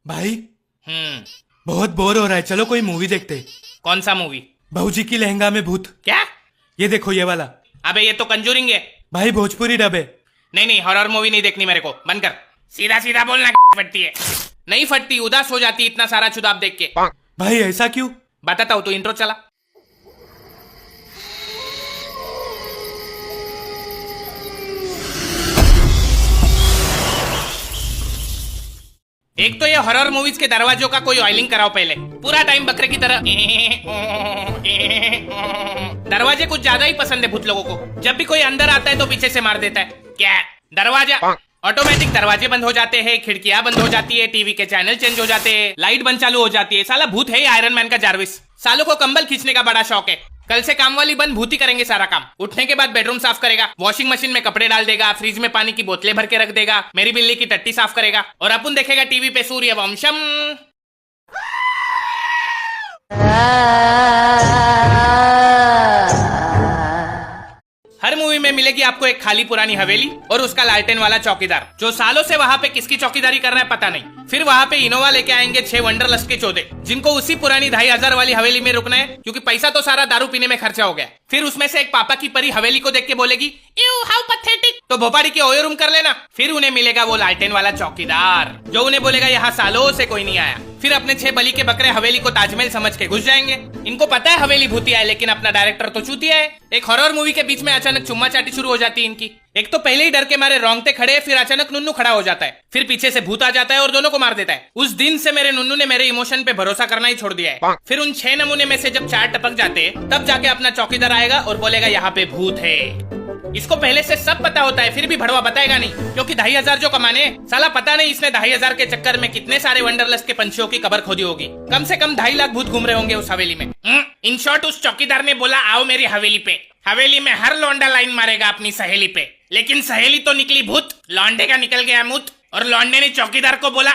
भाई हम्म। बहुत बोर हो रहा है, चलो कोई मूवी देखते हैं। कौन सा मूवी? बहूजी की लहंगा में भूत। क्या? ये देखो ये वाला। अबे ये तो कंजूरिंग है। भाई भोजपुरी डब है। नहीं नहीं, हॉरर मूवी नहीं देखनी मेरे को, बंद कर। सीधा सीधा बोलना फटती है। नहीं फटती, उदास हो जाती इतना सारा चुदाब देख के। भाई ऐसा क्यों? बताता हूँ, तो इंट्रो चला। एक तो ये हॉरर मूवीज के दरवाजों का कोई ऑयलिंग कराओ पहले, पूरा टाइम बकरे की तरह। दरवाजे कुछ ज्यादा ही पसंद है भूत लोगों को। जब भी कोई अंदर आता है तो पीछे से मार देता है। क्या दरवाजा? ऑटोमेटिक दरवाजे बंद हो जाते हैं, खिड़कियां बंद हो जाती है, टीवी के चैनल चेंज हो जाते हैं, लाइट बंद चालू हो जाती है। साला भूत है ये आयरन मैन का जारविस। सालों को कंबल खींचने का बड़ा शौक है। कल से काम वाली बंद भूती करेंगे सारा काम। उठने के बाद बेडरूम साफ करेगा, वॉशिंग मशीन में कपड़े डाल देगा, फ्रिज में पानी की बोतलें भर के रख देगा, मेरी बिल्ली की टट्टी साफ करेगा, और अपन देखेगा टीवी पे सूर्यवंशम। हर मूवी में मिलेगी आपको एक खाली पुरानी हवेली और उसका लालटेन वाला चौकीदार, जो सालों से वहां पे किसकी चौकीदारी कर रहा है पता नहीं। फिर वहां पे इनोवा लेके आएंगे 6 वंडरलस्ट के चौधे, जिनको उसी पुरानी 2500 वाली हवेली में रुकना है, क्योंकि पैसा तो सारा दारू पीने में खर्चा हो गया। फिर उसमें से एक पापा की परी हवेली को देख के बोलेगी, यू हाउ पैथेटिक, तो भोपाड़ी के ओयो रूम कर लेना। फिर उन्हें मिलेगा वो लालटेन वाला चौकीदार, जो उन्हें बोलेगा यहाँ सालों से कोई नहीं आया। फिर अपने 6 बलि के बकरे हवेली को ताजमहल समझ के घुस जाएंगे। इनको पता है हवेली भूतिया है, लेकिन अपना डायरेक्टर तो चूतिया है। एक हॉरर मूवी के बीच में अचानक चुम्मा चाटी शुरू हो जाती है इनकी। एक तो पहले ही डर के मारे रोंगटे खड़े, फिर अचानक नुन्नू खड़ा हो जाता है, फिर पीछे से भूत आ जाता है और दोनों को मार देता है। उस दिन से मेरे नुन्नू ने मेरे इमोशन पे भरोसा करना ही छोड़ दिया है। फिर उन 6 नमूने में से जब 4 टपक जाते हैं, तब जाके अपना चौकीदार आएगा और बोलेगा यहाँ पे भूत है। इसको पहले से सब पता होता है, फिर भी भड़वा बताएगा नहीं, क्योंकि 2500 जो कमाने, साला पता नहीं इसने 2500 के चक्कर में कितने सारे वंडरलस्ट के पंछियों की कबर खोदी होगी। कम से कम 2.5 लाख भूत घूम रहे होंगे उस हवेली में। इन शॉर्ट, उस चौकीदार ने बोला आओ मेरी हवेली पे। हवेली में हर लौंडा लाइन मारेगा अपनी सहेली पे, लेकिन सहेली तो निकली भूत। लौंडे का निकल गया मुत, और लौंडे ने चौकीदार को बोला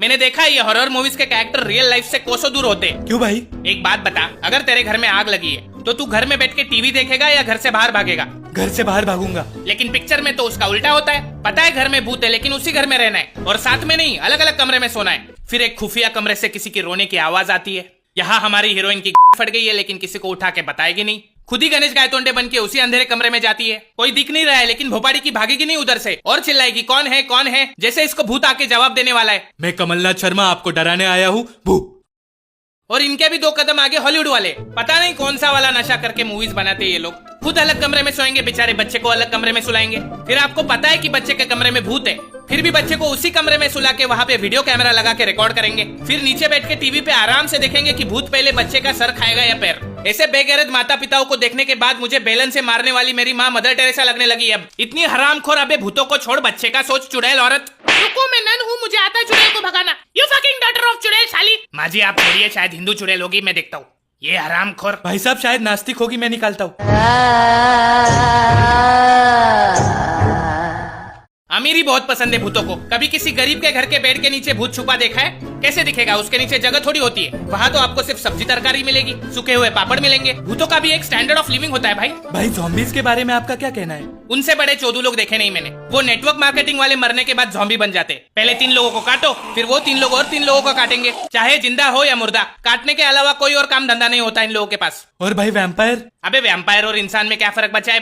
मैंने देखा ये हॉरर मूवीज के कैरेक्टर रियल लाइफ से कोसों दूर होते। क्यों भाई? एक बात बता, अगर तेरे घर में आग लगी है तो तू घर में बैठ के टीवी देखेगा या घर से बाहर भागेगा? घर से बाहर भागूंगा। लेकिन पिक्चर में तो उसका उल्टा होता है। पता है घर में भूत है, लेकिन उसी घर में रहना है, और साथ में नहीं, अलग अलग कमरे में सोना है। फिर एक खुफिया कमरे से किसी के रोने की आवाज आती है। यहाँ हमारी हीरोइन की फट गई है, लेकिन किसी को उठा के बताएगी नहीं। खुद ही गणेश गायतोंडे बन के उसी अंधेरे कमरे में जाती है। कोई दिख नहीं रहा है, लेकिन भोपाड़ी की भागेगी नहीं उधर से और चिल्लाएगी कौन है कौन है, जैसे इसको भूत आके जवाब देने वाला है। मैं कमलनाथ शर्मा आपको डराने आया हूँ भू। और इनके भी 2 कदम आगे हॉलीवुड वाले, पता नहीं कौन सा वाला नशा करके मूवीज बनाते ये लोग। खुद अलग कमरे में सोएंगे बेचारे, बच्चे को अलग कमरे में सुलाएंगे। फिर आपको पता है कि बच्चे के कमरे में भूत है, फिर भी बच्चे को उसी कमरे में सुला के वहाँ पे वीडियो कैमरा लगा के रिकॉर्ड करेंगे। फिर नीचे बैठ के टीवी पे आराम से देखेंगे कि भूत पहले बच्चे का सर खाएगा या पैर। ऐसे बेगैरत माता पिताओं को देखने के बाद मुझे बेलन से मारने वाली मेरी माँ मदर टेरेसा लगने लगी। अब इतनी हरामखोर, अबे भूतों को छोड़, बच्चे का सोच चुड़ैल औरत। रुको, मैं नन हूँ, मुझे आता है चुड़ैल को भगाना। यू फकिंग डॉटर ऑफ चुड़ैल साली। माँ जी आप छोड़िए, शायद हिंदू चुड़ैल होगी, मैं देखता हूँ। ये हरामखोर भाई साहब शायद नास्तिक होगी, मैं निकालता हूँ। अमीरी बहुत पसंद है भूतों को। कभी किसी गरीब के घर के बेड के नीचे भूत छुपा देखा है? कैसे दिखेगा? उसके नीचे जगह थोड़ी होती है। वहाँ तो आपको सिर्फ सब्जी तरकारी मिलेगी, सूखे हुए पापड़ मिलेंगे। भूतों का भी एक स्टैंडर्ड ऑफ लिविंग होता है भाई। भाई ज़ॉम्बीज के बारे में आपका क्या कहना है? उनसे बड़े चोदू लोग देखे नहीं मैंने। वो नेटवर्क मार्केटिंग वाले मरने के बाद ज़ॉम्बी बन जाते। पहले 3 लोगों को काटो, फिर वो 3 लोग और 3 लोगों को काटेंगे, चाहे जिंदा हो या मुर्दा। काटने के अलावा कोई और काम धंधा नहीं होता इन लोगों के पास। और भाई वैम्पायर? अबे वैम्पायर और इंसान में क्या फर्क बचा है?